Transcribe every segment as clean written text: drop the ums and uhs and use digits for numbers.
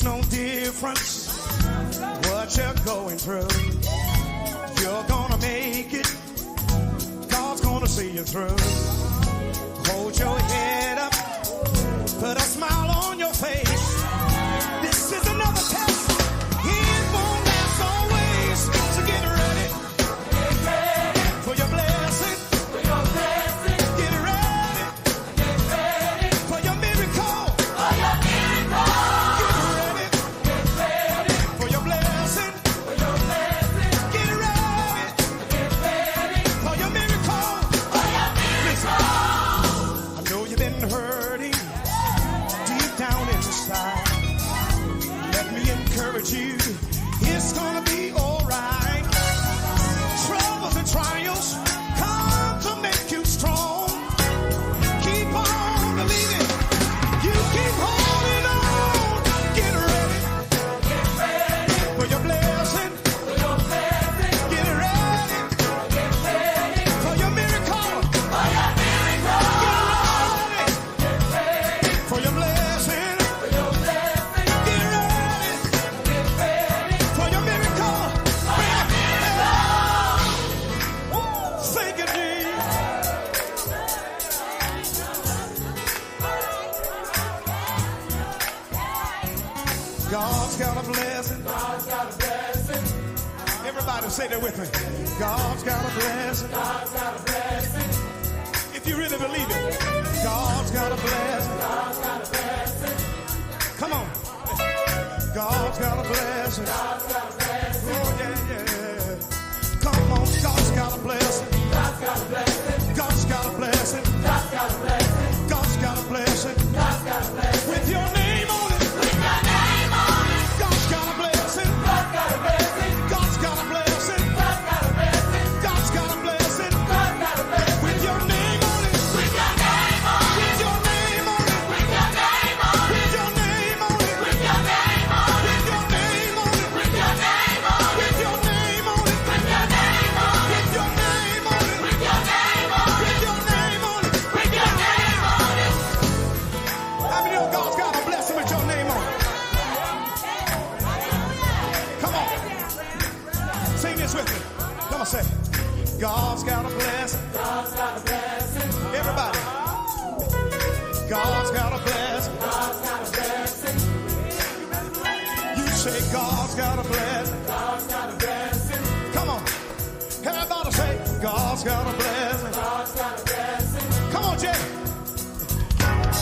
no difference what you're going through. You're gonna make it. God's gonna see you through. Hold your head up. Put a smile on your face. This is another test. It won't last always. So get ready. Get ready for your blessing. For your blessing. Get ready. Get ready for your miracle. For your miracle. Get ready. Get ready for your blessing. For your blessing. Get ready. Get ready for your miracle. For your miracle. Listen, I know you've been hurting down inside. Let me encourage you. It's gonna be all right. Troubles and trials come to make you strong. Keep on believing. You keep holding on. Get ready. Get ready for your blessing. For your blessing. Get ready. Get ready for your miracle. For your miracle. Get ready for your blessing. God's got a blessing. God's got a blessing. Everybody say that with me. God's got a blessing. God's got a blessing. If you really believe it, God's got a blessing. God's got a blessing. Come on. God's got a blessing. God's got a blessing. Oh, yeah, yeah. Come on. God's got a blessing. God's got a blessing. God's got a blessing. God's got a blessing. God's got a blessing. God's got a blessing. With your name on it. God's got a blessing. God's got a blessing. God's got a blessing. God's got a blessing. God's got a blessing. God's got a blessing. With your name on it. With your name on it. With your name on it. With your name on it. With your name on it. With your name on it. With your name on it. With your name on it. With your name on it. With your name on it. With your name on it. With your name on it. With your name on it. With your name on it. How many know God's got a blessing with your name on it? Sing this with me. Come on, say. God's got a blessing. God's got a blessing. Everybody. God's got a blessing. God's got a blessing. You say God's got a blessing. God's got a blessing. Come on. Everybody say God's got a blessing. God's got a blessing. Come on, Jay.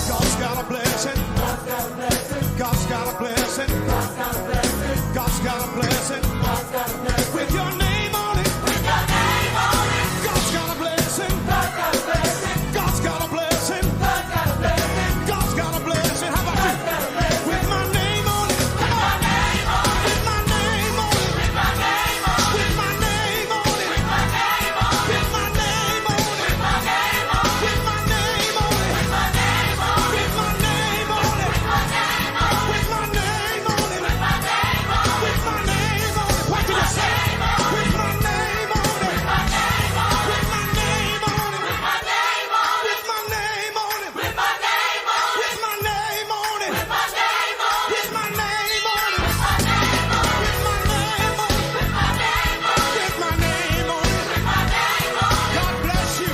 God's got a blessing. God's got a blessing. God's got a blessing. God's got a blessing. God's got a blessing. God's got a blessing. With your name on it. With your name on it. God's got a blessing. God's got a blessing. God's got a blessing. God's got a blessing. God's got a blessing. How about you? With my name on it. With my name on it. With my name on it. With my name on it. With my name on it. With my name on it. With my name on it. With my name on it. With my name on it. With my name on it. With my name on it. With my name on it. With my name on it. With my name on it. With my name on it. What did you say? With my name on it. With my name on it. With my name on it. With my name on it. With my name on it. With my name on it. With my name on it. With my name on it. With my name on it. With my name on it. With my name on it. With my name on it. With my name on it. With my name on it. God bless you.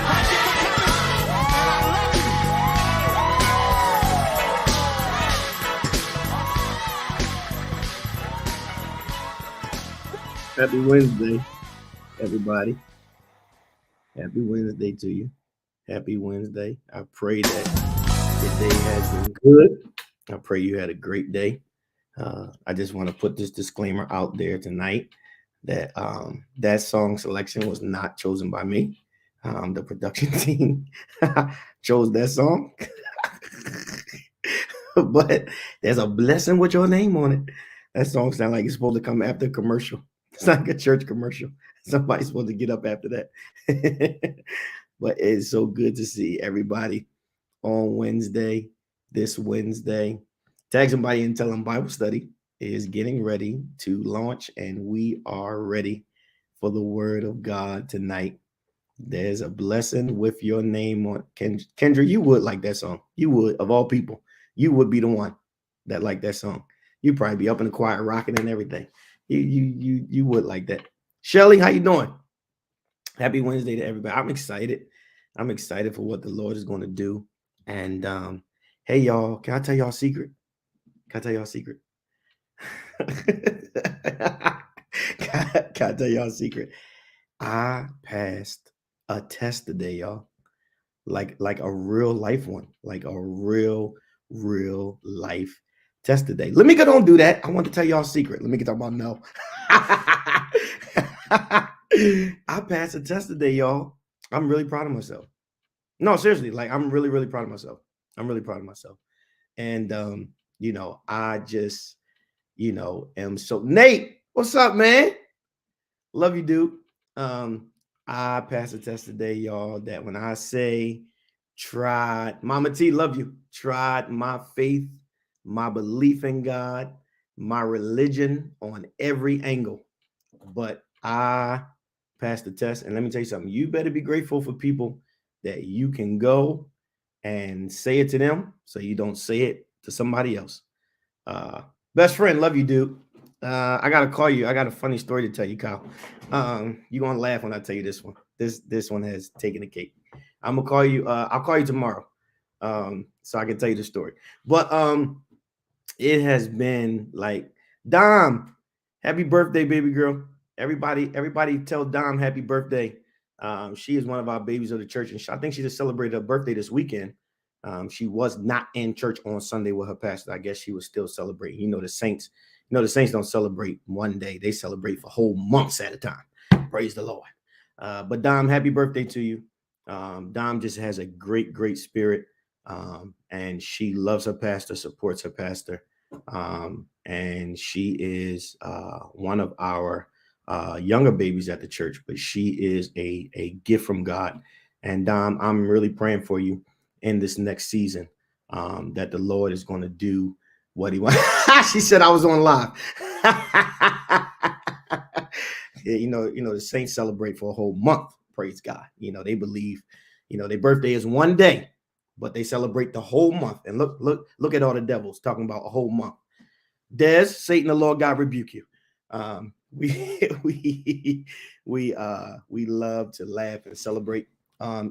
Thank you for coming. And I love you. Happy Wednesday, everybody. Happy Wednesday to you. Happy Wednesday. I pray that your day has been good. I pray you had a great day. I just want to put this disclaimer out there tonight that that song selection was not chosen by me. The production team chose that song. But there's a blessing with your name on it. That song sounds like it's supposed to come after a commercial. It's like a church commercial. Somebody's supposed to get up after that. But it's so good to see everybody on Wednesday, this Wednesday. Tag somebody and tell them Bible study is getting ready to launch, and we are ready for the word of God tonight. There's a blessing with your name on. Kendra, you would like that song. You would, of all people, you would be the one that like that song. You probably be up in the choir rocking and everything. You would like that. Shelly, how you doing? Happy Wednesday to everybody. I'm excited. I'm excited for what the Lord is going to do. And hey, y'all, can I tell y'all a secret? Can I tell y'all a secret? Can I tell y'all a secret? I passed a test today, y'all. Like a real life one, like a real life test today. Let me go don't do that. I want to tell y'all a secret. Let me get about no. I passed a test today, y'all. I'm really proud of myself. No, seriously, like I'm really proud of myself. I'm really proud of myself. And I just, am so Nate, what's up, man? Love you, dude. I passed a test today, y'all, that when I say tried, Mama T, love you, tried my faith, my belief in God, my religion on every angle. But I passed the test. And let me tell you something. You better be grateful for people that you can go and say it to them so you don't say it to somebody else. Best friend, love you, dude. I gotta call you. I got a funny story to tell you, Kyle. You're gonna laugh when I tell you this one. This one has taken the cake. I'm gonna call you. I'll call you tomorrow, so I can tell you the story. But it has been like Dom, happy birthday, baby girl. Everybody tell Dom happy birthday. She is one of our babies of the church, and I think she just celebrated her birthday this weekend. She was not in church on Sunday with her pastor. I guess she was still celebrating. The saints. The saints don't celebrate one day; they celebrate for whole months at a time. Praise the Lord. But Dom, happy birthday to you. Dom just has a great spirit, and she loves her pastor, supports her pastor, and she is one of our younger babies at the church. But she is a gift from God. And Dom, I'm really praying for you in this next season, that the Lord is going to do what he wants. She said I was on live. The saints celebrate for a whole month. Praise God. They believe, their birthday is one day, but they celebrate the whole month. And look at all the devils talking about a whole month. Des, Satan, the Lord God rebuke you. We love to laugh and celebrate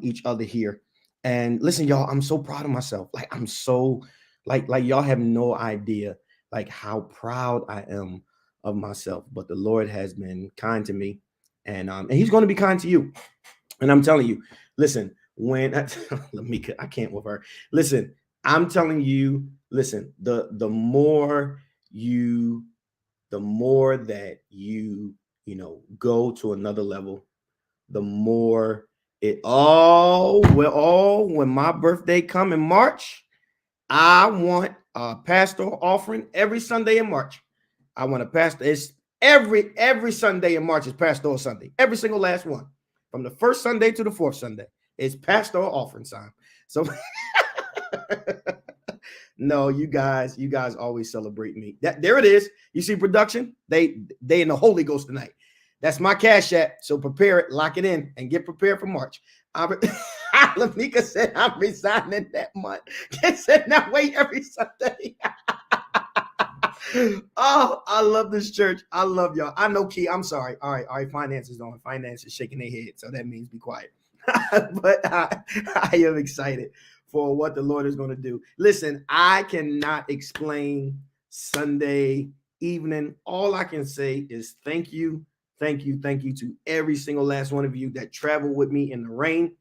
each other here. And listen, y'all, I'm so proud of myself. Like I'm so like y'all have no idea like how proud I am of myself. But the Lord has been kind to me, and he's going to be kind to you. And I'm telling you, listen, when I can't with her. Listen, I'm telling you, listen, the more that you go to another level, the more when my birthday come in March, I want a pastoral offering every Sunday in March. I want a pastor. It's every Sunday in March is pastoral Sunday. Every single last one. From the first Sunday to the fourth Sunday. It's pastoral offering time. So no, you guys always celebrate me. There it is. You see production? They in the Holy Ghost tonight. That's my cash app. So prepare it, lock it in, and get prepared for March. Lamika said I'm resigning that month. They said now wait every Sunday. Oh, I love this church. I love y'all. I know, Key. I'm sorry. All right. Finances on. Finances shaking their head. So that means be quiet. But I am excited for what the Lord is going to do. Listen, I cannot explain Sunday evening. All I can say is thank you to every single last one of you that traveled with me in the rain.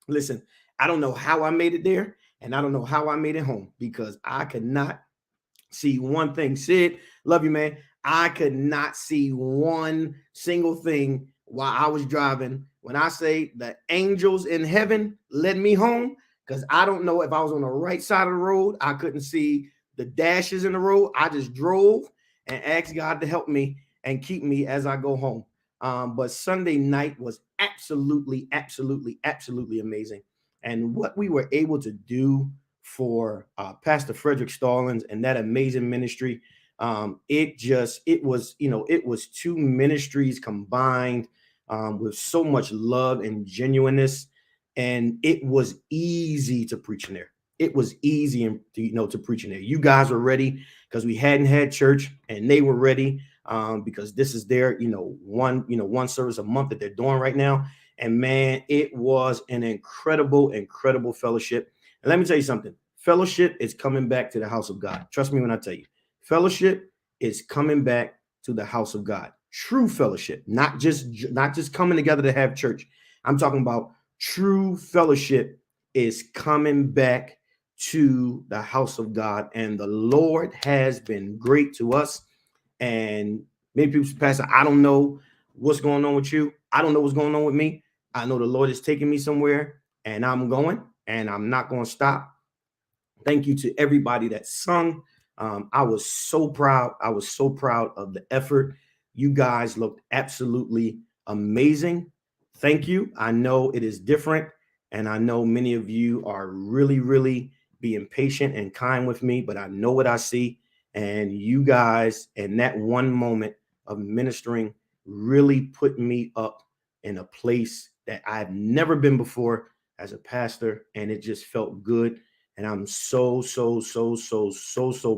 Listen, I don't know how I made it there, and I don't know how I made it home because I could not see one thing. Sid, love you, man. I could not see one single thing while I was driving. When I say the angels in heaven led me home, because I don't know if I was on the right side of the road. I couldn't see the dashes in the road. I just drove and asked God to help me and keep me as I go home. But Sunday night was absolutely amazing. And what we were able to do for Pastor Frederick Stallings and that amazing ministry, it was two ministries combined with so much love and genuineness, and it was easy to preach in there. it was easy and to preach in there. You guys were ready because we hadn't had church, and they were ready because this is their one service a month that they're doing right now. And man, it was an incredible fellowship. And let me tell you something. Fellowship is coming back to the house of God. Trust me when I tell you. Fellowship is coming back to the house of God. True fellowship, not just coming together to have church. I'm talking about true fellowship is coming back to the house of God. And the Lord has been great to us. And many people say, Pastor, I don't know what's going on with you. I don't know what's going on with me. I know the Lord is taking me somewhere, and I'm going, and I'm not going to stop. Thank you to everybody that sung. I was so proud. I was so proud of the effort. You guys looked absolutely amazing. Thank you. I know it is different, and I know many of you are really being patient and kind with me, but I know what I see. And you guys, in that one moment of ministering, really put me up in a place that I've never been before as a pastor, and it just felt good. And I'm so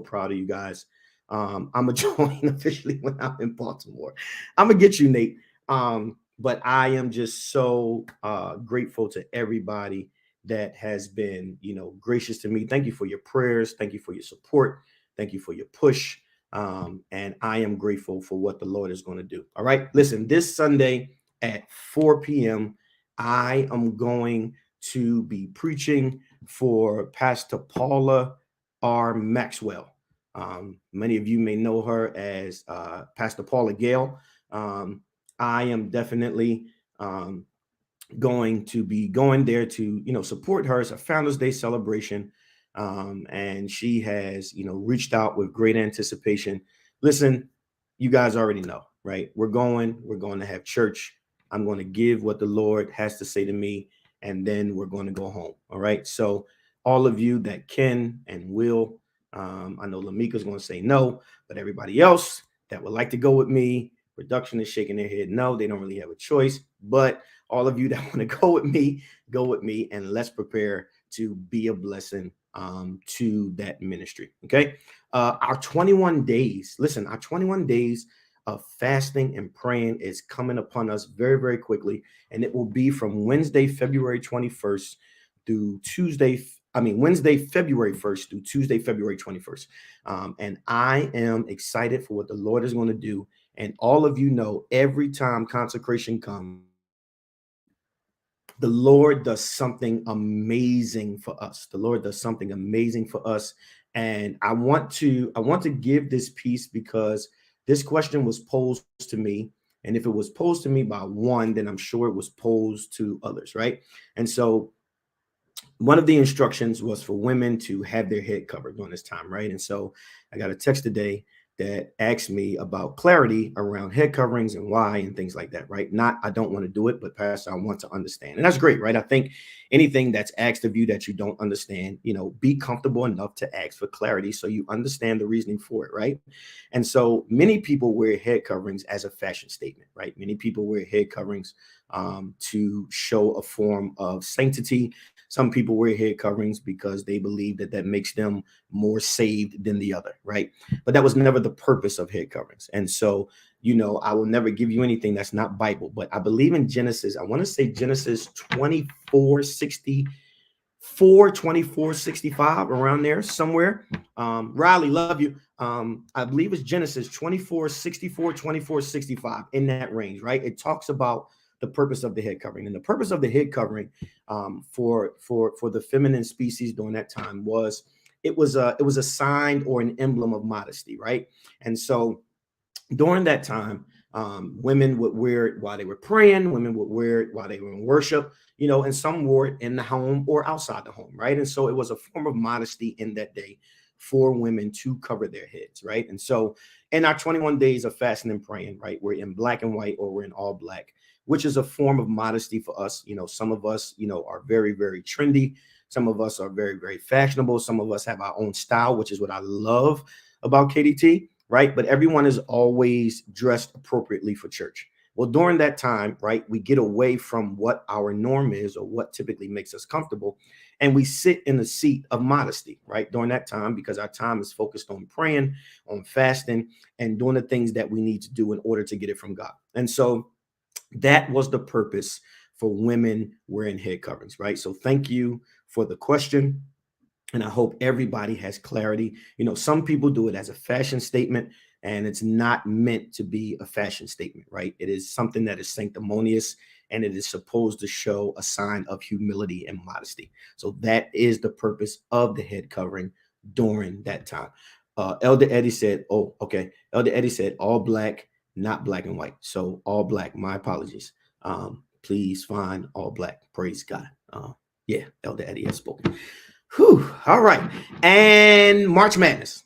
proud of you guys. I'm gonna join officially when I'm in Baltimore. I'm gonna get you, Nate. But I am just so grateful to everybody that has been, gracious to me. Thank you for your prayers. Thank you for your support. Thank you for your push. And I am grateful for what the Lord is going to do. All right. Listen, this Sunday at 4 p.m., I am going to be preaching for Pastor Paula R. Maxwell. Many of you may know her as Pastor Paula Gale. I am definitely going to be going there to, support her as a Founders Day celebration. And she has, reached out with great anticipation. Listen, you guys already know, right? We're going to have church. I'm going to give what the Lord has to say to me, and then we're going to go home. All right. So all of you that can and will, I know Lamika's going to say no, but everybody else that would like to go with me, production is shaking their head. No, they don't really have a choice. But all of you that want to go with me, and let's prepare to be a blessing to that ministry. Okay. Our 21 days, our 21 days of fasting and praying is coming upon us very quickly. And it will be from Wednesday, February 21st through Wednesday, February 1st through Tuesday, February 21st. And I am excited for what the Lord is going to do. And all of you know, every time consecration comes, the Lord does something amazing for us. The Lord does something amazing for us. And I want to give this piece because this question was posed to me. And if it was posed to me by one, then I'm sure it was posed to others, right? And so one of the instructions was for women to have their head covered during this time, right? And so I got a text today that asked me about clarity around head coverings and why and things like that, right? Not, I don't want to do it, but Pastor, I want to understand. And that's great, right? I think anything that's asked of you that you don't understand, be comfortable enough to ask for clarity so you understand the reasoning for it, right? And so many people wear head coverings as a fashion statement, right? Many people wear head coverings to show a form of sanctity. Some people wear head coverings because they believe that makes them more saved than the other, right? But that was never the purpose of head coverings. And so, I will never give you anything that's not Bible, but I believe in Genesis. I want to say Genesis 24:65, around there somewhere. Riley, love you. I believe it's Genesis 24:64, 24:65, in that range, right? It talks about the purpose of the head covering. And the purpose of the head covering for the feminine species during that time was it was a sign or an emblem of modesty, right? And so during that time, women would wear it while they were praying, women would wear it while they were in worship, and some wore it in the home or outside the home, right? And so it was a form of modesty in that day for women to cover their heads, right? And so in our 21 days of fasting and praying, right, we're in black and white or we're in all black, which is a form of modesty for us. Some of us, are very trendy. Some of us are very fashionable. Some of us have our own style, which is what I love about KDT, right? But everyone is always dressed appropriately for church. Well, during that time, right, we get away from what our norm is or what typically makes us comfortable. And we sit in the seat of modesty, right, during that time, because our time is focused on praying, on fasting, and doing the things that we need to do in order to get it from God. And so that was the purpose for women wearing head coverings, right? So thank you for the question. And I hope everybody has clarity. Some people do it as a fashion statement, and it's not meant to be a fashion statement, right? It is something that is sanctimonious, and it is supposed to show a sign of humility and modesty. So that is the purpose of the head covering during that time. Elder Eddie said, oh, okay. Elder Eddie said all black, not black and white. So all black, my apologies. Please find all black. Praise God. Yeah, Elder Eddie has spoken. Whew. All right. And March Madness.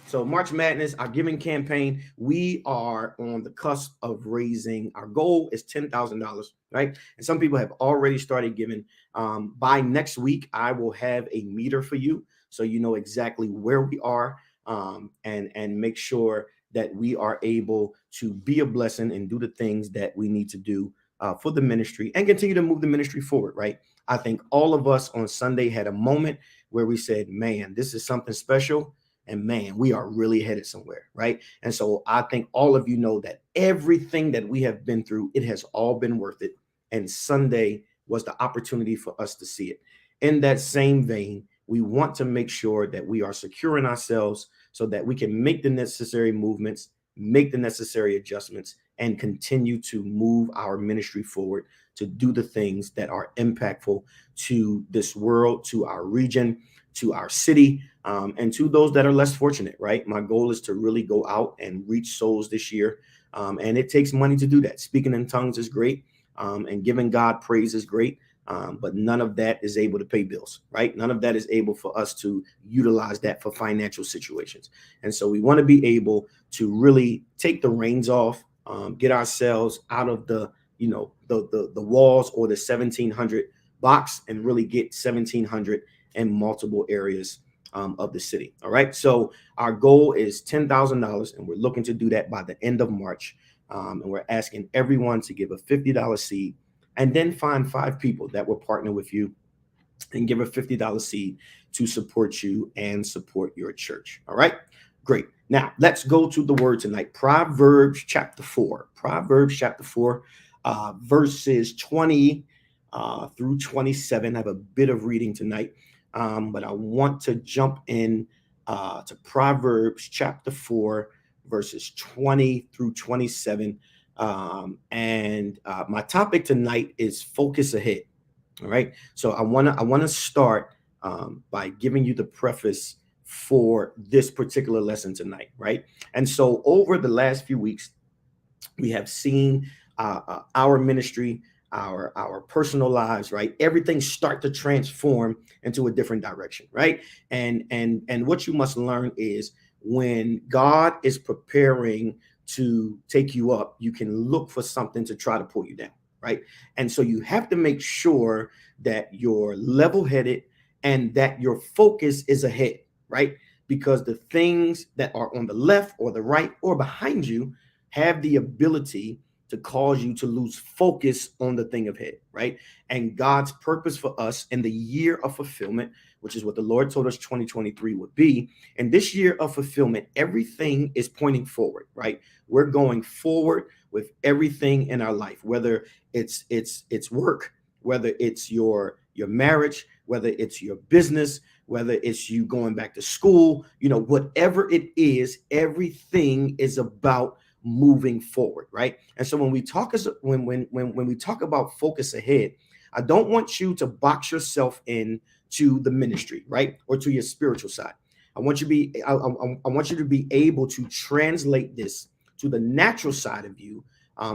So March Madness, our giving campaign, we are on the cusp of raising. Our goal is $10,000, right? And some people have already started giving. By next week, I will have a meter for you, so you know exactly where we are, and make sure that we are able to be a blessing and do the things that we need to do for the ministry and continue to move the ministry forward, right? I think all of us on Sunday had a moment where we said, man, this is something special. And man, we are really headed somewhere, right? And so I think all of you know that everything that we have been through, it has all been worth it. And Sunday was the opportunity for us to see it. In that same vein, we want to make sure that we are securing ourselves so that we can make the necessary movements, make the necessary adjustments, and continue to move our ministry forward to do the things that are impactful to this world, to our region, to our city, and to those that are less fortunate, right? My goal is to really go out and reach souls this year. And it takes money to do that. Speaking in tongues is great, and giving God praise is great. But none of that is able to pay bills, right? None of that is able for us to utilize that for financial situations. And so we want to be able to really take the reins off, get ourselves out of the walls or the 1,700 box, and really get 1,700 in multiple areas of the city. All right. So our goal is $10,000, and we're looking to do that by the end of March. And we're asking everyone to give a $50 seed, and then find 5 people that will partner with you and give a $50 seed to support you and support your church. All right. Great. Now let's go to the word tonight. Proverbs chapter 4. Verses 20 through 27. I have a bit of reading tonight, but I want to jump in to Proverbs chapter 4, verses 20 through 27. And my topic tonight is focus ahead. All right. So I want to start by giving you the preface for this particular lesson tonight, right? And so over the last few weeks, we have seen our ministry, our personal lives, right? Everything start to transform into a different direction, right? And what you must learn is when God is preparing to take you up, you can look for something to try to pull you down, right? And so you have to make sure that you're level-headed and that your focus is ahead, right? Because the things that are on the left or the right or behind you have the ability to cause you to lose focus on the thing ahead, right? And God's purpose for us in the year of fulfillment, which is what the Lord told us 2023 would be. And this year of fulfillment, everything is pointing forward, right? We're going forward with everything in our life, whether it's work, whether it's your marriage, whether it's your business, whether it's you going back to school, whatever it is, everything is about moving forward, right? And so when we talk when we talk about focus ahead, I don't want you to box yourself in to the ministry, right, or to your spiritual side. I want you to be able to translate this to the natural side of you,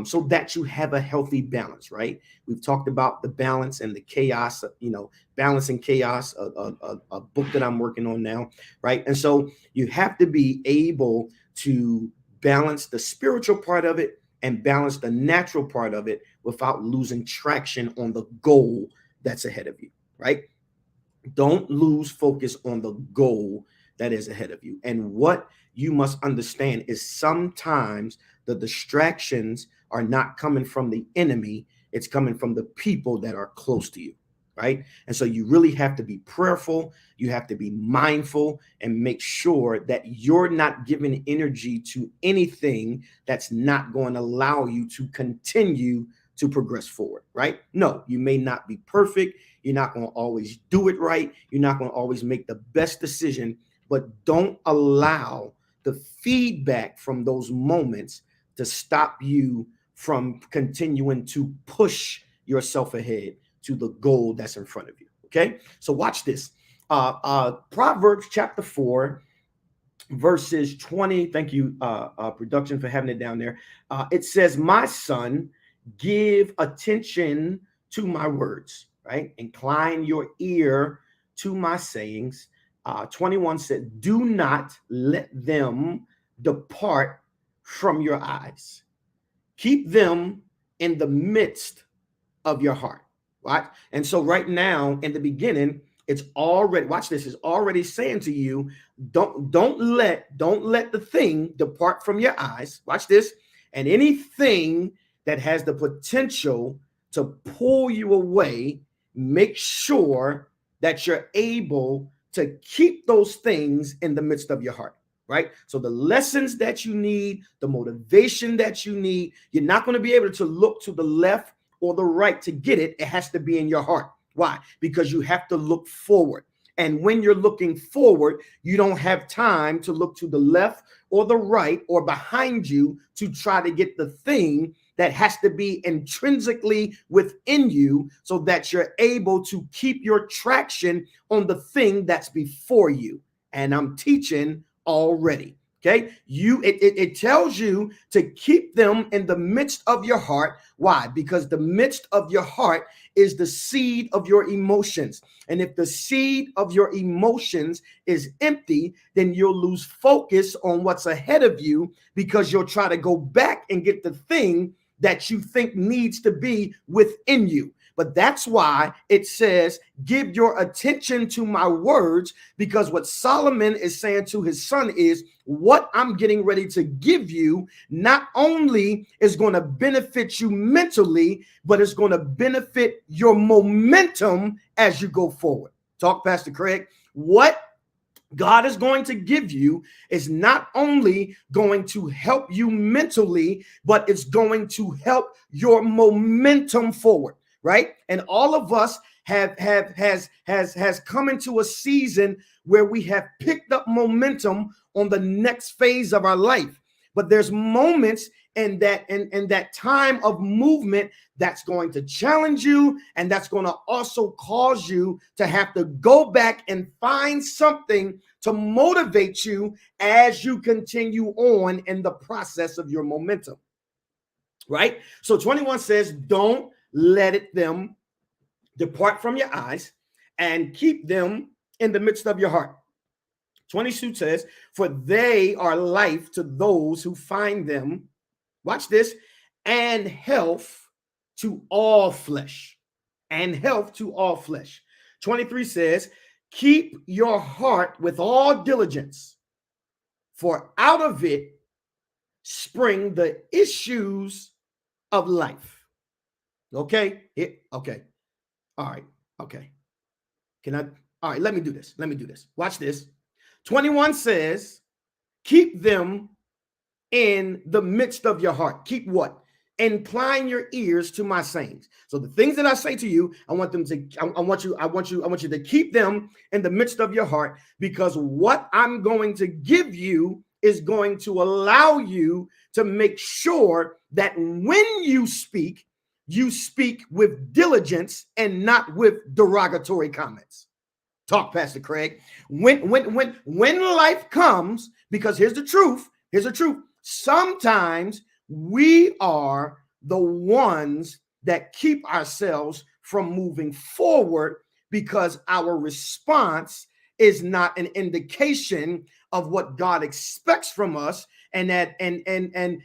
so that you have a healthy balance, right? We've talked about the balance and the chaos, balance and chaos, a book that I'm working on now, right? And so you have to be able to balance the spiritual part of it and balance the natural part of it without losing traction on the goal that's ahead of you, right? Don't lose focus on the goal that is ahead of you. And what you must understand is sometimes the distractions are not coming from the enemy. It's coming from the people that are close to you, right? And so you really have to be prayerful. You have to be mindful and make sure that you're not giving energy to anything that's not going to allow you to continue to progress forward, right? No, you may not be perfect. You're not going to always do it right. You're not going to always make the best decision, but don't allow the feedback from those moments to stop you from continuing to push yourself ahead to the goal that's in front of you. Okay, so watch this. Proverbs chapter 4, verses 20. Thank you, production, for having it down there. It says, my son, give attention to my words, right? Incline your ear to my sayings. 21 said, do not let them depart from your eyes. Keep them in the midst of your heart, right? And so right now in the beginning, it's already, watch this, is already saying to you, don't let the thing depart from your eyes. Watch this. And anything that has the potential to pull you away, make sure that you're able to keep those things in the midst of your heart, right? So the lessons that you need, the motivation that you need, you're not going to be able to look to the left or the right to get it. It has to be in your heart. Why? Because you have to look forward. And when you're looking forward, you don't have time to look to the left or the right or behind you to try to get the thing that has to be intrinsically within you so that you're able to keep your traction on the thing that's before you. And I'm teaching already. Okay, it tells you to keep them in the midst of your heart. Why? Because the midst of your heart is the seed of your emotions. And if the seed of your emotions is empty, then you'll lose focus on what's ahead of you because you'll try to go back and get the thing that you think needs to be within you. But that's why it says, give your attention to my words, because what Solomon is saying to his son is, what I'm getting ready to give you not only is going to benefit you mentally, but it's going to benefit your momentum as you go forward. Talk, Pastor Craig. What God is going to give you is not only going to help you mentally, but it's going to help your momentum forward. Right. And all of us has come into a season where we have picked up momentum on the next phase of our life. But there's moments in that time of movement that's going to challenge you, and that's going to also cause you to have to go back and find something to motivate you as you continue on in the process of your momentum. Right. So 21 says, don't let them depart from your eyes, and keep them in the midst of your heart. 22 says, for they are life to those who find them. Watch this. And health to all flesh. And health to all flesh. 23 says, keep your heart with all diligence, for out of it spring the issues of life. Okay. Okay. All right. Okay. All right. Let me do this. Watch this. 21 says, keep them in the midst of your heart. Keep what? Incline your ears to my sayings. So the things that I say to you, I want you to keep them in the midst of your heart, because what I'm going to give you is going to allow you to make sure that when you speak with diligence and not with derogatory comments. Talk, Pastor Craig. When life comes, because here's the truth. Sometimes we are the ones that keep ourselves from moving forward because our response is not an indication of what God expects from us, and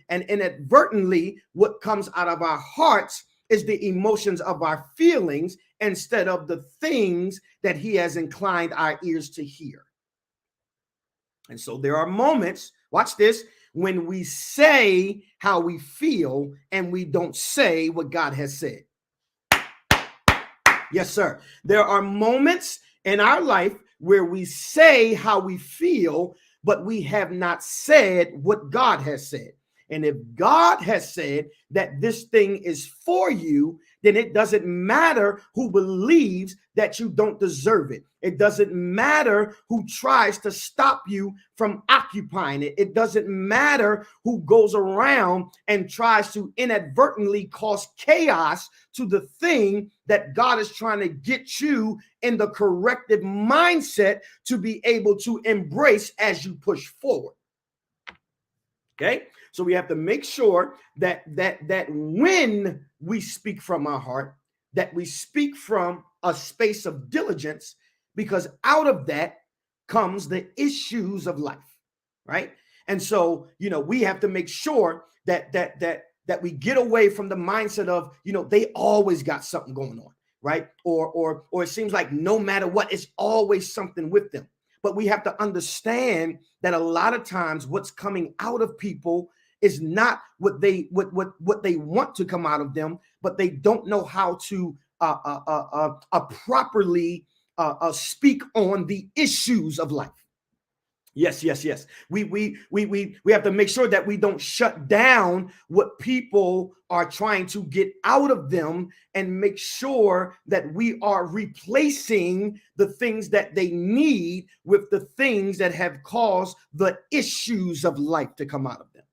inadvertently what comes out of our hearts is the emotions of our feelings instead of the things that he has inclined our ears to hear. And so there are moments, watch this, when we say how we feel and we don't say what God has said. Yes, sir. There are moments in our life where we say how we feel, but we have not said what God has said. And if God has said that this thing is for you, then it doesn't matter who believes that you don't deserve it. It doesn't matter who tries to stop you from occupying it. It doesn't matter who goes around and tries to inadvertently cause chaos to the thing that God is trying to get you in the corrective mindset to be able to embrace as you push forward. Okay, so we have to make sure that when we speak from our heart, that we speak from a space of diligence, because out of that comes the issues of life, right? And so, we have to make sure that we get away from the mindset of, they always got something going on, right? Or it seems like no matter what, it's always something with them. But we have to understand that a lot of times what's coming out of people is not what they want to come out of them, but they don't know how to properly speak on the issues of life. Yes. We have to make sure that we don't shut down what people are trying to get out of them, and make sure that we are replacing the things that they need with the things that have caused the issues of life to come out of them,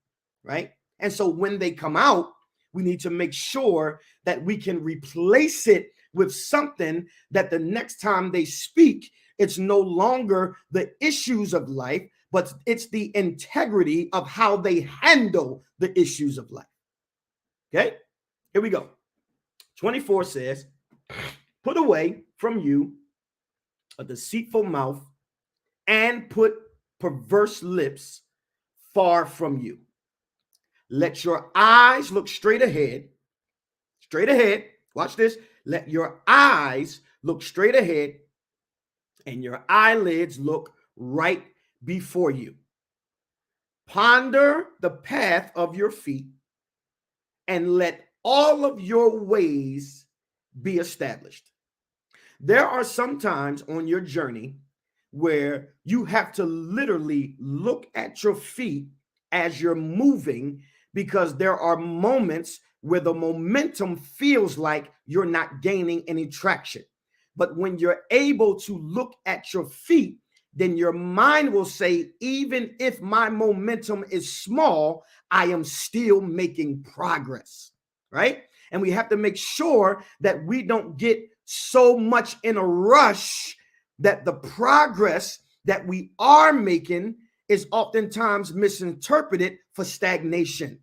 right? And so when they come out, we need to make sure that we can replace it with something that the next time they speak, it's no longer the issues of life, but it's the integrity of how they handle the issues of life. Okay, here we go. 24 says, put away from you a deceitful mouth and put perverse lips far from you. Let your eyes look straight ahead. Straight ahead. Watch this. Let your eyes look straight ahead, and your eyelids look right before you. Ponder the path of your feet, and let all of your ways be established. There are some times on your journey where you have to literally look at your feet as you're moving, because there are moments where the momentum feels like you're not gaining any traction. But when you're able to look at your feet, then your mind will say, even if my momentum is small, I am still making progress, right? And we have to make sure that we don't get so much in a rush that the progress that we are making is oftentimes misinterpreted for stagnation.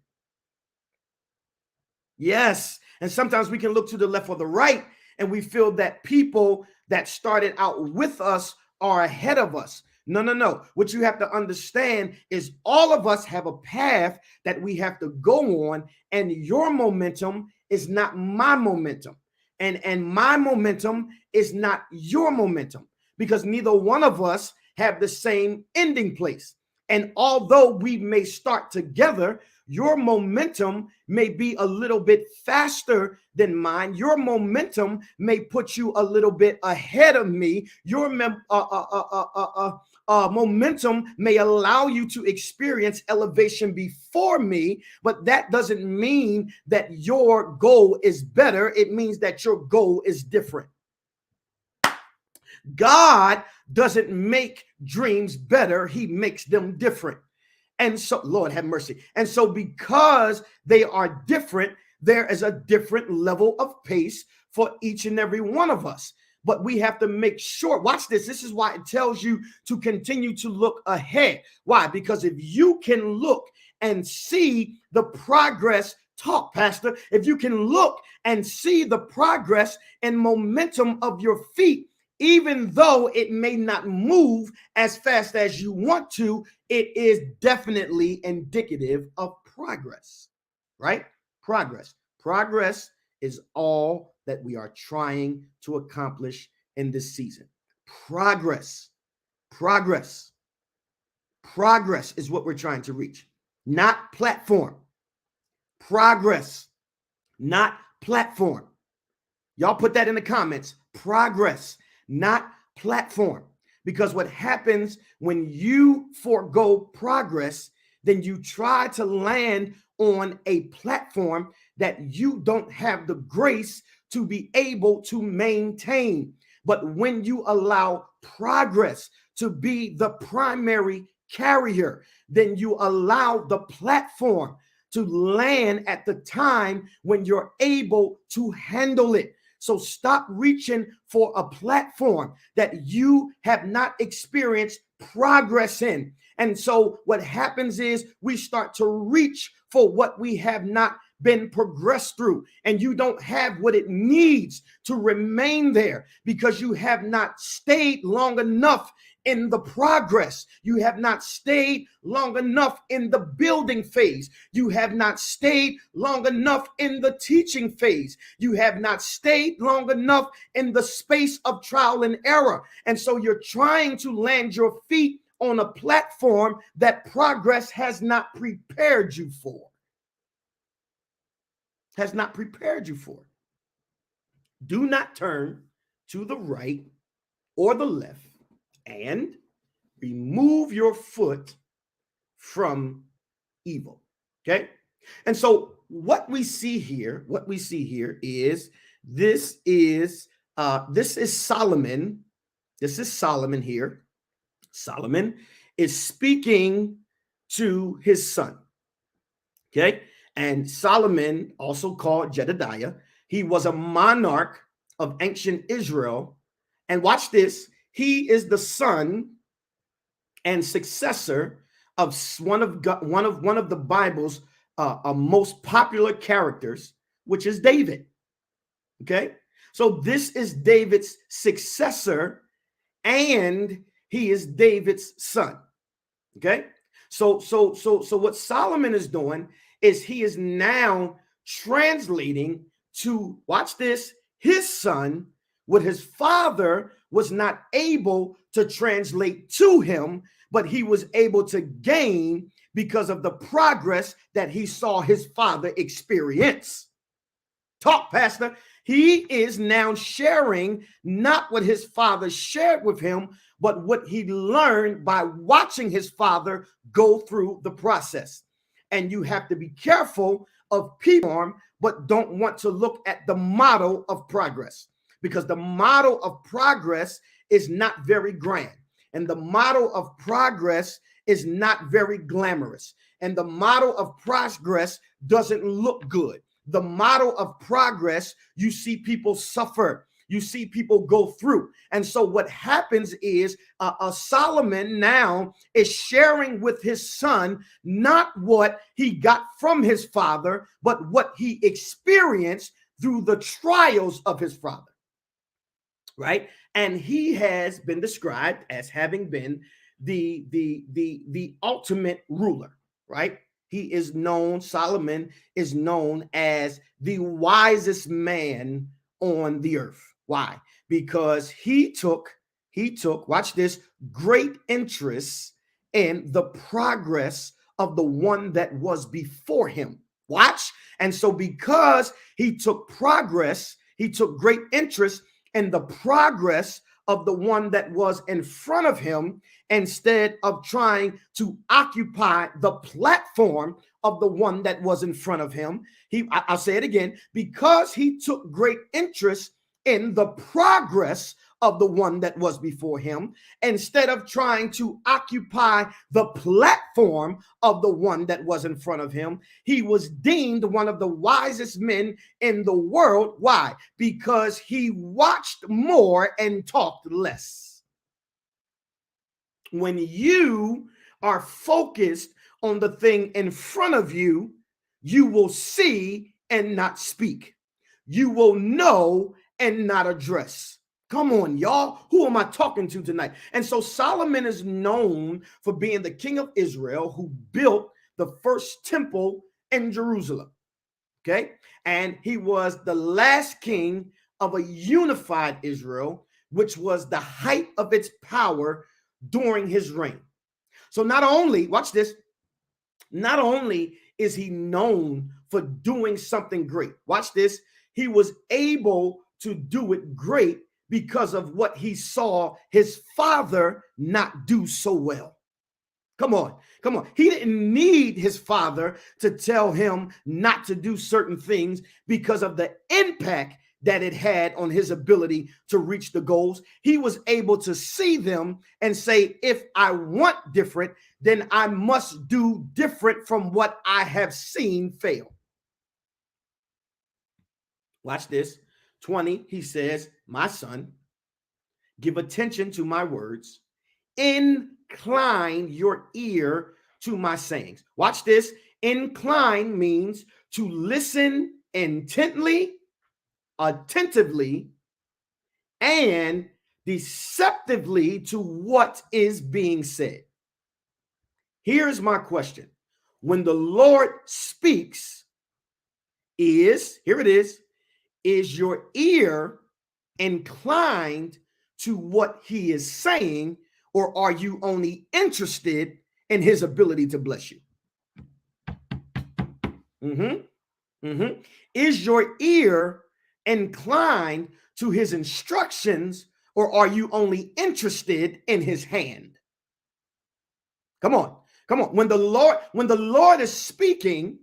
Yes. And sometimes we can look to the left or the right, and we feel that people that started out with us are ahead of us. No. What you have to understand is all of us have a path that we have to go on, and your momentum is not my momentum. And my momentum is not your momentum, because neither one of us have the same ending place. And although we may start together, your momentum may be a little bit faster than mine. Your momentum may put you a little bit ahead of me. Your momentum may allow you to experience elevation before me, but that doesn't mean that your goal is better. It means that your goal is different. God doesn't make dreams better. He makes them different. And so, Lord have mercy. And so because they are different, there is a different level of pace for each and every one of us. But we have to make sure, watch this. This is why it tells you to continue to look ahead. Why? Because if you can look and see the progress, talk, Pastor, if you can look and see the progress and momentum of your feet, even though it may not move as fast as you want to, it is definitely indicative of progress, right? Progress. Progress is all that we are trying to accomplish in this season. Progress is what we're trying to reach. not platform. Progress, not platform. Y'all put that in the comments. Progress, not platform. Because what happens when you forego progress, then you try to land on a platform that you don't have the grace to be able to maintain. But when you allow progress to be the primary carrier, then you allow the platform to land at the time when you're able to handle it. So stop reaching for a platform that you have not experienced progress in. And so what happens is we start to reach for what we have not been progressed through, and you don't have what it needs to remain there because you have not stayed long enough in the progress. You have not stayed long enough in the building phase. You have not stayed long enough in the teaching phase. You have not stayed long enough in the space of trial and error. And so you're trying to land your feet on a platform that progress has not prepared you for. Has not prepared you for. Do not turn to the right or the left and remove your foot from evil. Okay. And so what we see here is this is Solomon. This is Solomon here. Solomon is speaking to his son. Okay. And Solomon, also called Jedediah, he was a monarch of ancient Israel. And watch this. He is the son and successor of one of the Bible's most popular characters, which is David. Okay, so this is David's successor, and he is David's son. Okay, so what Solomon is doing is he is now translating to, watch this, his son, what his father was not able to translate to him, but he was able to gain because of the progress that he saw his father experience. Talk, Pastor. He is now sharing not what his father shared with him, but what he learned by watching his father go through the process. And you have to be careful of people, but don't want to look at the model of progress, because the model of progress is not very grand. And the model of progress is not very glamorous. And the model of progress doesn't look good. The model of progress, you see people suffer. You see people go through. And so what happens is Solomon now is sharing with his son not what he got from his father, but what he experienced through the trials of his father. Right? And he has been described as having been the ultimate ruler, right? He is known, Solomon is known as the wisest man on the earth. Why? Because he took, watch this, great interest in the progress of the one that was before him. Watch. And so because he took great interest in the progress of the one that was in front of him, instead of trying to occupy the platform of the one that was in front of him. I'll say it again, because he took great interest in the progress of the one that was before him, instead of trying to occupy the platform of the one that was in front of him, he was deemed one of the wisest men in the world. Why? Because he watched more and talked less. When you are focused on the thing in front of you, you will see and not speak. You will know and not address. Come on, y'all. Who am I talking to tonight? And so Solomon is known for being the king of Israel who built the first temple in Jerusalem. Okay. And he was the last king of a unified Israel, which was the height of its power during his reign. So not only, watch this, Not only is he known for doing something great, watch this, he was able to do it great because of what he saw his father not do so well. Come on, come on. He didn't need his father to tell him not to do certain things because of the impact that it had on his ability to reach the goals. He was able to see them and say, if I want different, then I must do different from what I have seen fail. Watch this. 20, he says, my son, give attention to my words. Incline your ear to my sayings. Watch this. Incline means to listen intently, attentively, and deceptively to what is being said. Here's my question. When the Lord speaks, here it is your ear inclined to what he is saying, or are you only interested in his ability to bless you? Is your ear inclined to his instructions, or are you only interested in his hand? Come on. When the Lord is speaking,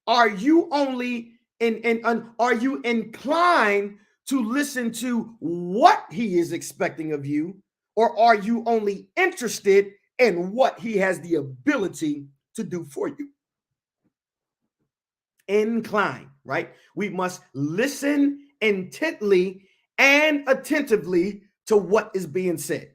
are you only are you inclined to listen to what he is expecting of you, or are you only interested in what he has the ability to do for you? Incline, right? We must listen intently and attentively to what is being said.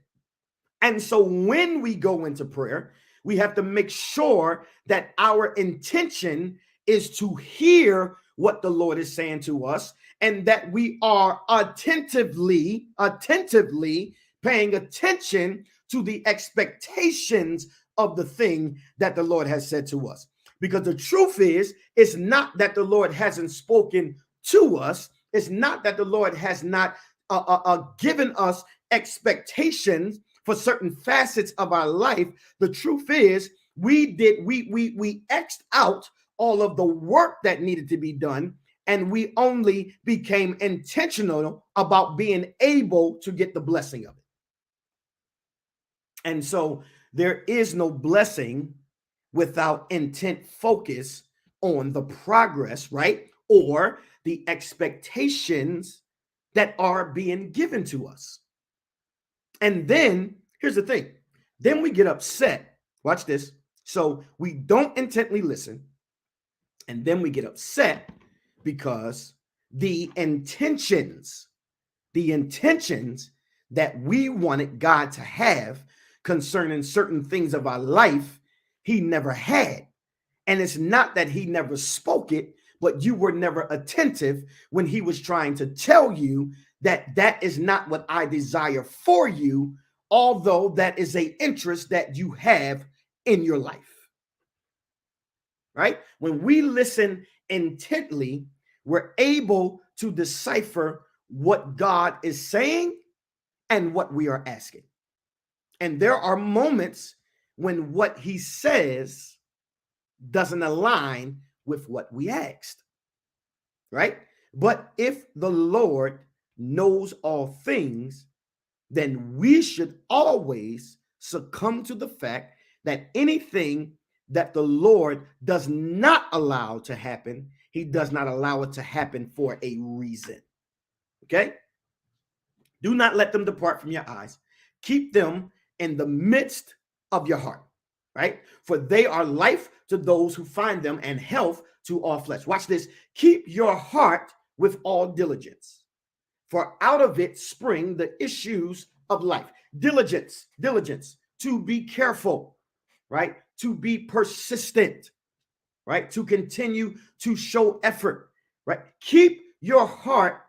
And so when we go into prayer, we have to make sure that our intention is to hear what the Lord is saying to us, and that we are attentively paying attention to the expectations of the thing that the Lord has said to us. Because the truth is, it's not that the Lord hasn't spoken to us. It's not that the Lord has not given us expectations for certain facets of our life. The truth is, we X'd out all of the work that needed to be done, and we only became intentional about being able to get the blessing of it. And so there is no blessing without intent focus on the progress, right? Or the expectations that are being given to us. And then here's the thing. Then we get upset. Watch this. So we don't intently listen. And then we get upset because the intentions that we wanted God to have concerning certain things of our life, he never had. And it's not that he never spoke it, but you were never attentive when he was trying to tell you that that is not what I desire for you, although that is an interest that you have in your life. Right? When we listen intently, we're able to decipher what God is saying and what we are asking. And there are moments when what he says doesn't align with what we asked, right? But if the Lord knows all things, then we should always succumb to the fact that anything that the Lord does not allow to happen, he does not allow it to happen for a reason. Okay? Do not let them depart from your eyes. Keep them in the midst of your heart, right? For they are life to those who find them and health to all flesh. Watch this. Keep your heart with all diligence, for out of it spring the issues of life. Diligence, to be careful, right? To be persistent, right? To continue to show effort, right? Keep your heart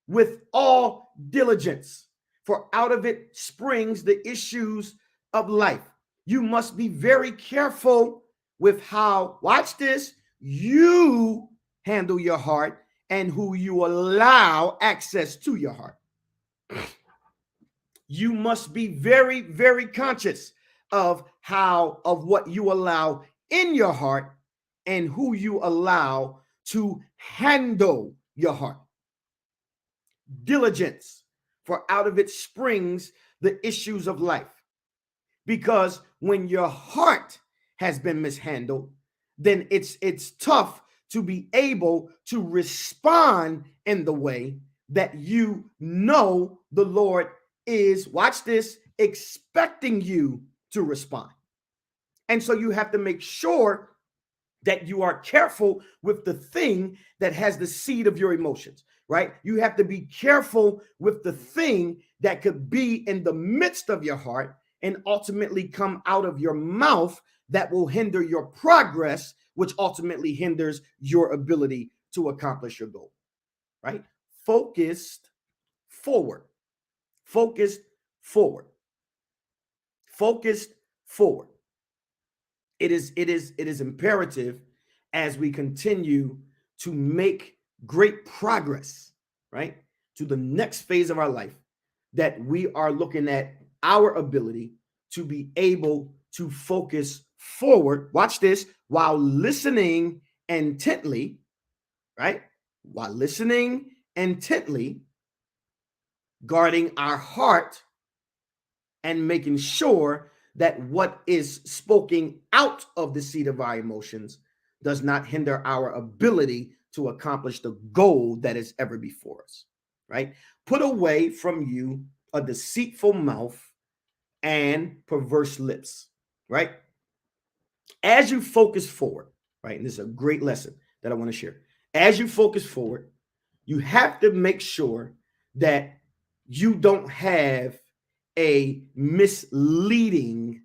with all diligence, for out of it springs the issues of life. You must be very careful with how, watch this, you handle your heart and who you allow access to your heart. You must be very, very conscious of what you allow in your heart and who you allow to handle your heart. Diligence, for out of it springs the issues of life. Because when your heart has been mishandled, then it's tough to be able to respond in the way that you know the Lord is, watch this, expecting you to respond. And so you have to make sure that you are careful with the thing that has the seed of your emotions, right? You have to be careful with the thing that could be in the midst of your heart and ultimately come out of your mouth that will hinder your progress, which ultimately hinders your ability to accomplish your goal, right? Focused forward. Focused forward. Focused forward. It is imperative as we continue to make great progress, right, to the next phase of our life, that we are looking at our ability to be able to focus forward. Watch this, while listening intently, right? While listening intently, guarding our heart and making sure that what is spoken out of the seat of our emotions does not hinder our ability to accomplish the goal that is ever before us, right? Put away from you a deceitful mouth and perverse lips, right? As you focus forward, right? And this is a great lesson that I want to share. As you focus forward, you have to make sure that you don't have a misleading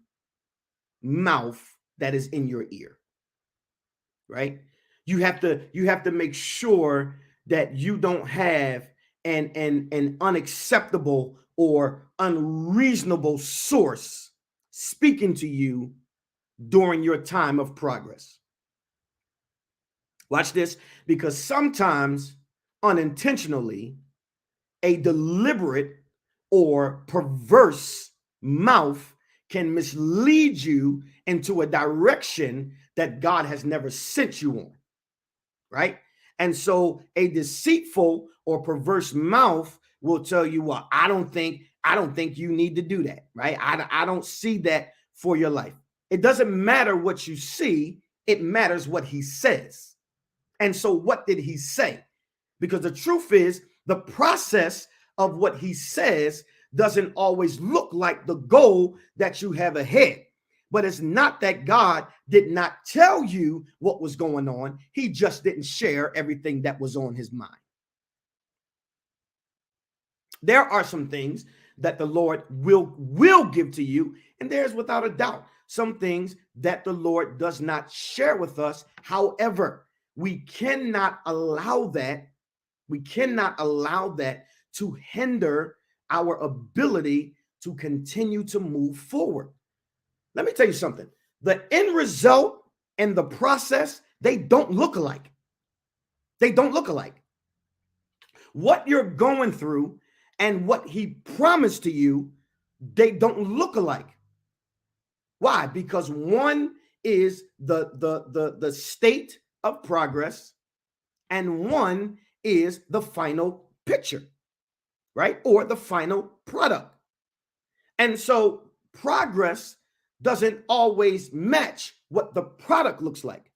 mouth that is in your ear, right? You have to make sure that you don't have an unacceptable or unreasonable source speaking to you during your time of progress. Watch this, because sometimes unintentionally, a deliberate or perverse mouth can mislead you into a direction that God has never sent you on, right? And so a deceitful or perverse mouth will tell you, well, I don't think you need to do that, right? I don't see that for your life. It doesn't matter what you see, it matters what he says. And so what did he say? Because the truth is, the process of what he says doesn't always look like the goal that you have ahead. But it's not that God did not tell you what was going on. He just didn't share everything that was on his mind. There are some things that the Lord will give to you, and there's without a doubt some things that the Lord does not share with us. However, we cannot allow that to hinder our ability to continue to move forward. Let me tell you something. The end result and the process, they don't look alike. They don't look alike. What you're going through and what he promised to you, they don't look alike. Why? Because one is the state of progress, and one is the final picture, right? Or the final product. And so progress doesn't always match what the product looks like.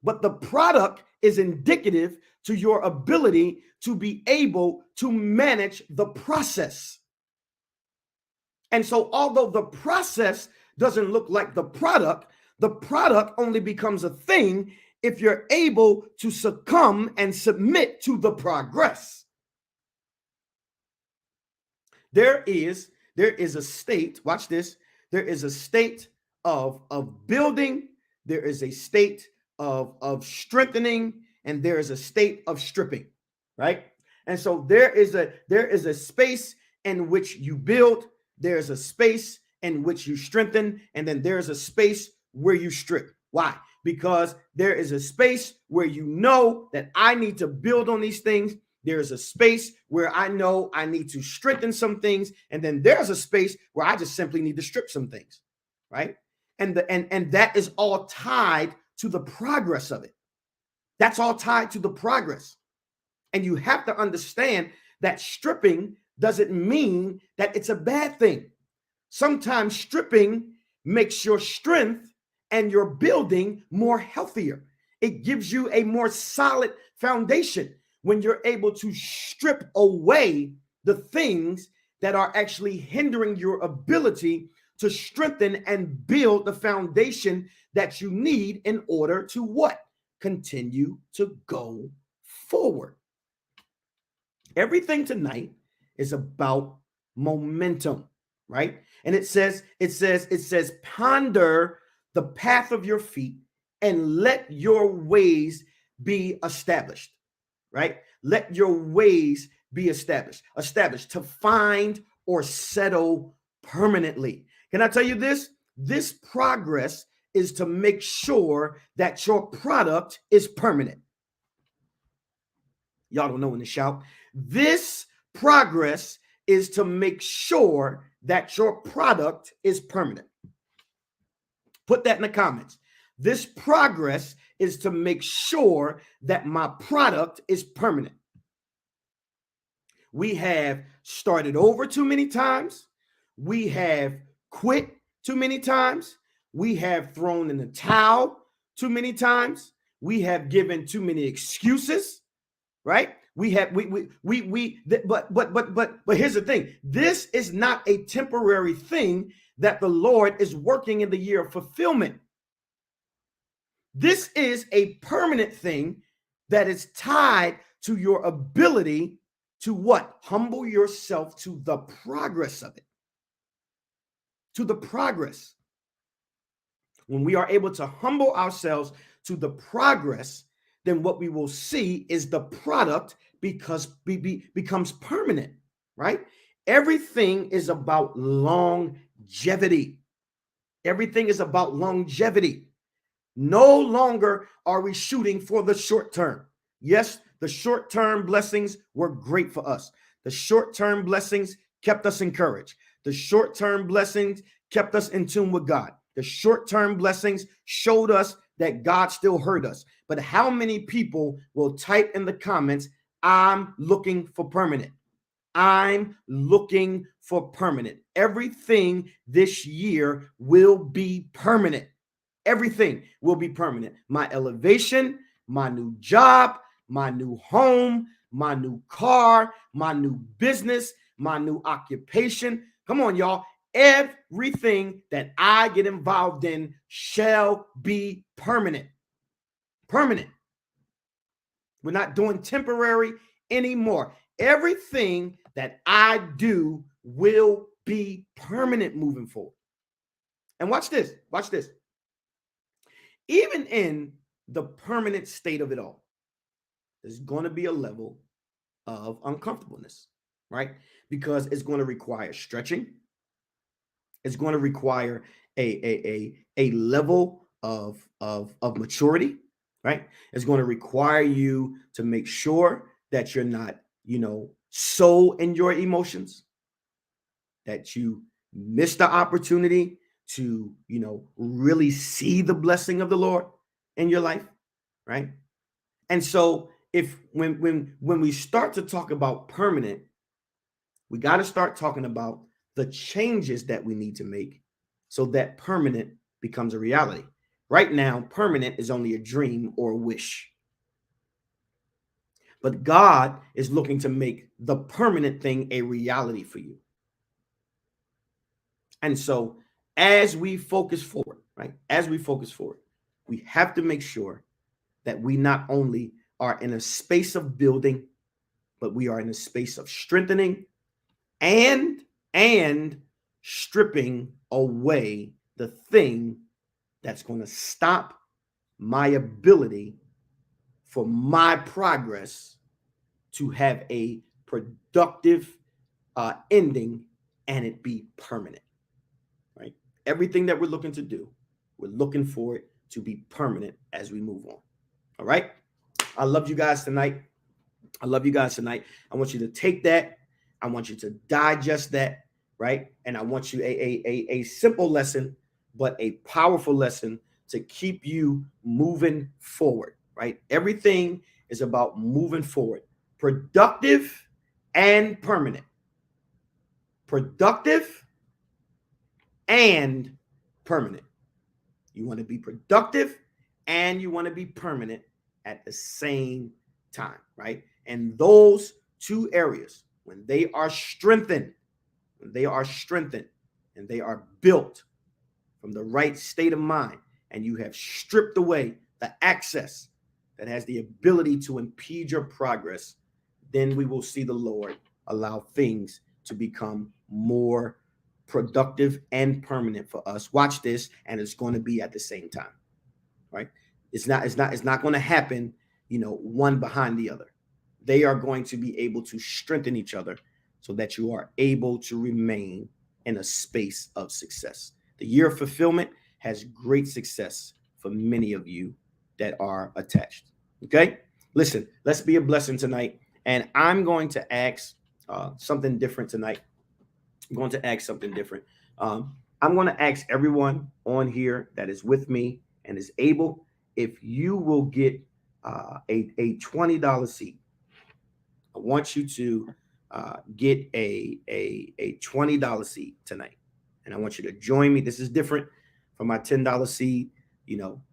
But the product is indicative to your ability to be able to manage the process. And so although the process doesn't look like the product only becomes a thing if you're able to succumb and submit to the progress. There is a state, watch this, there is a state of building, there is a state of strengthening, and there is a state of stripping, right? And so there is a space in which you build, there's a space in which you strengthen, and then there's a space where you strip. Why? Because there is a space where you know that I need to build on these things. There's a space where I know I need to strengthen some things. And then there's a space where I just simply need to strip some things, right? And that is all tied to the progress of it. That's all tied to the progress. And you have to understand that stripping doesn't mean that it's a bad thing. Sometimes stripping makes your strength and your building more healthier. It gives you a more solid foundation when you're able to strip away the things that are actually hindering your ability to strengthen and build the foundation that you need in order to what? Continue to go forward. Everything tonight is about momentum, right? And it says, ponder the path of your feet and let your ways be established, right? Let your ways be established to find or settle permanently. Can I tell you this? This progress is to make sure that your product is permanent. Y'all don't know when to shout. This progress is to make sure that your product is permanent. Put that in the comments. This progress is to make sure that my product is permanent. We have started over too many times. We have quit too many times. We have thrown in the towel too many times. We have given too many excuses, right? But here's the thing. This is not a temporary thing that the Lord is working in the year of fulfillment. This is a permanent thing that is tied to your ability to what? Humble yourself to the progress of it. To the progress. When we are able to humble ourselves to the progress, then what we will see is the product becomes permanent, right? Everything is about longevity. Everything is about longevity. No longer are we shooting for the short term. Yes, the short-term blessings were great for us. The short-term blessings kept us encouraged. The short-term blessings kept us in tune with God. The short-term blessings showed us that God still heard us. But how many people will type in the comments, I'm looking for permanent? I'm looking for permanent. Everything this year will be permanent. Everything will be permanent. My elevation, my new job, my new home, my new car, my new business, my new occupation. Come on, y'all. Everything that I get involved in shall be permanent. Permanent. We're not doing temporary anymore. Everything that I do will be permanent moving forward. And watch this. Watch this. Even in the permanent state of it all, there's going to be a level of uncomfortableness, right? Because it's going to require stretching. It's going to require a level of maturity, right? It's going to require you to make sure that you're not, so in your emotions that you miss the opportunity to, really see the blessing of the Lord in your life, right? And so when we start to talk about permanent, we got to start talking about the changes that we need to make so that permanent becomes a reality. Right now, permanent is only a dream or a wish. But God is looking to make the permanent thing a reality for you. And so as we focus forward, right? As we focus forward, we have to make sure that we not only are in a space of building, but we are in a space of strengthening and stripping away the thing that's going to stop my ability for my progress to have a productive ending and it be permanent, right? Everything that we're looking to do, we're looking for it to be permanent as we move on. All right. I love you guys tonight. I want you to take that. I want you to digest that, right? And I want you a simple lesson but a powerful lesson to keep you moving forward, right? Everything is about moving forward, productive and permanent. Productive and permanent. You want to be productive and you want to be permanent at the same time, right? And those two areas, when they are strengthened, and they are built from the right state of mind, and you have stripped away the access that has the ability to impede your progress, then we will see the Lord allow things to become more productive and permanent for us. Watch this, and it's going to be at the same time, right? It's not going to happen, one behind the other. They are going to be able to strengthen each other so that you are able to remain in a space of success. The year of fulfillment has great success for many of you that are attached. Okay? Listen, let's be a blessing tonight. And I'm going to ask something different tonight. I'm going to ask something different. I'm going to ask everyone on here that is with me and is able, if you will get a $20 seat. I want you to get a $20 seed tonight, and I want you to join me. This is different from my $10 seed.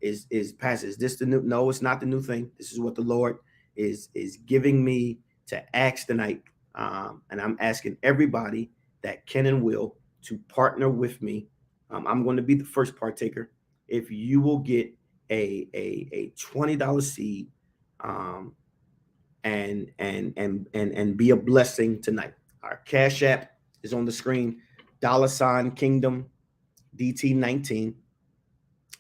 Is passes this the new? No, it's not the new thing. This is what the Lord is giving me to ask tonight, and I'm asking everybody that can and will to partner with me. I'm going to be the first partaker. If you will get a $20 seed, and be a blessing tonight. Our Cash App is on the screen. $Kingdom DT19.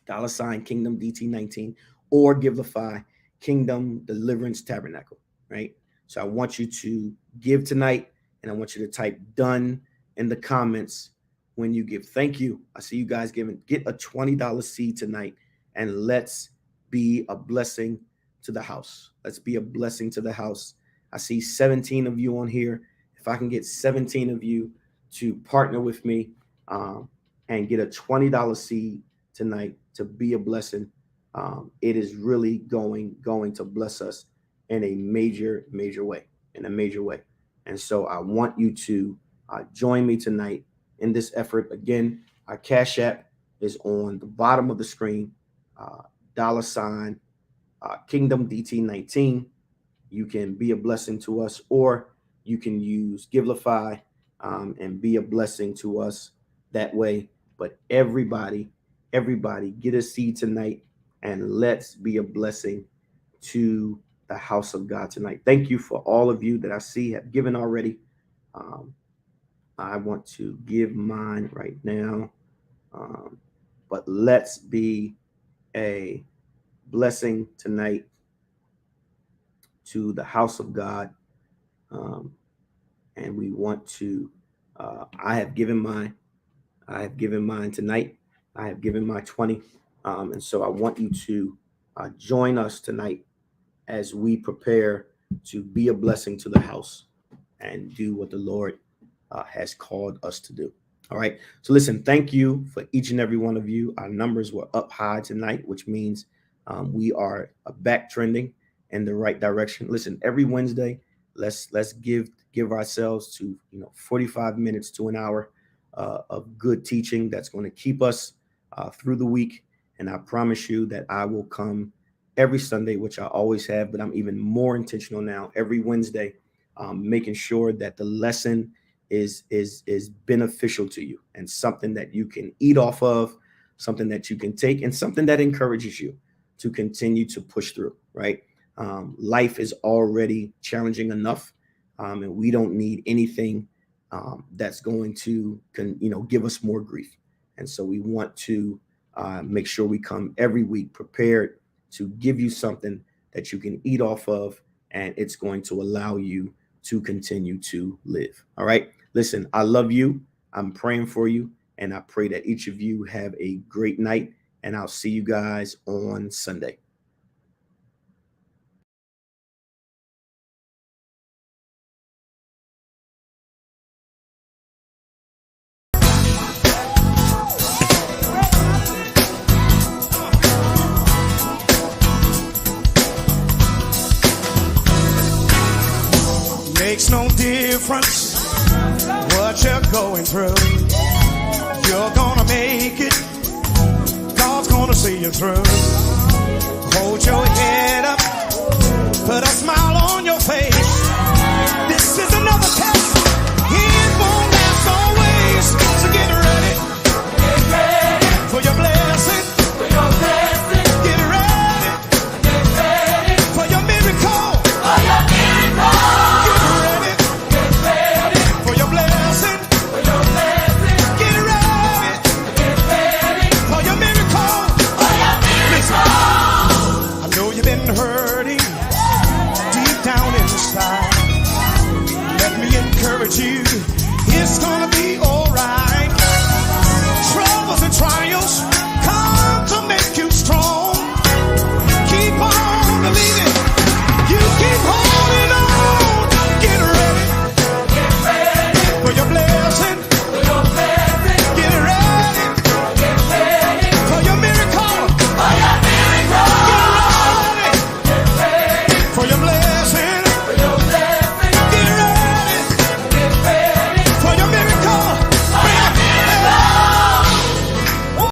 $Kingdom DT19, or Givelify Kingdom Deliverance Tabernacle. Right. So I want you to give tonight, and I want you to type done in the comments when you give. Thank you. I see you guys giving. Get a $20 seed tonight, and let's be a blessing to the house. Let's be a blessing to the house. I see 17 of you on here. If I can get 17 of you to partner with me and get a $20 seed tonight to be a blessing, it is really going to bless us in a major way, And so I want you to join me tonight in this effort. Again, our Cash App is on the bottom of the screen. $Kingdom DT19. You can be a blessing to us, or you can use Givelify and be a blessing to us that way. But everybody get a seed tonight, and let's be a blessing to the house of God tonight. Thank you for all of you that I see have given already. I want to give mine right now, but let's be a blessing tonight to the house of God. And we want to, I have given mine tonight. I have given my 20. And so I want you to join us tonight as we prepare to be a blessing to the house and do what the Lord has called us to do. All right. So listen, thank you for each and every one of you. Our numbers were up high tonight, which means we are back trending in the right direction. Listen, every Wednesday, let's give ourselves to 45 minutes to an hour of good teaching that's going to keep us through the week. And I promise you that I will come every Sunday, which I always have, but I'm even more intentional now every Wednesday, making sure that the lesson is beneficial to you and something that you can eat off of, something that you can take, and something that encourages you to continue to push through, right? Life is already challenging enough, and we don't need anything that's going to give us more grief. And so we want to make sure we come every week prepared to give you something that you can eat off of, and it's going to allow you to continue to live. All right. Listen, I love you. I'm praying for you, and I pray that each of you have a great night, and I'll see you guys on Sunday. makes no difference what you're going through. You're gonna make it. God's gonna see you through. Hold your head up, put a smile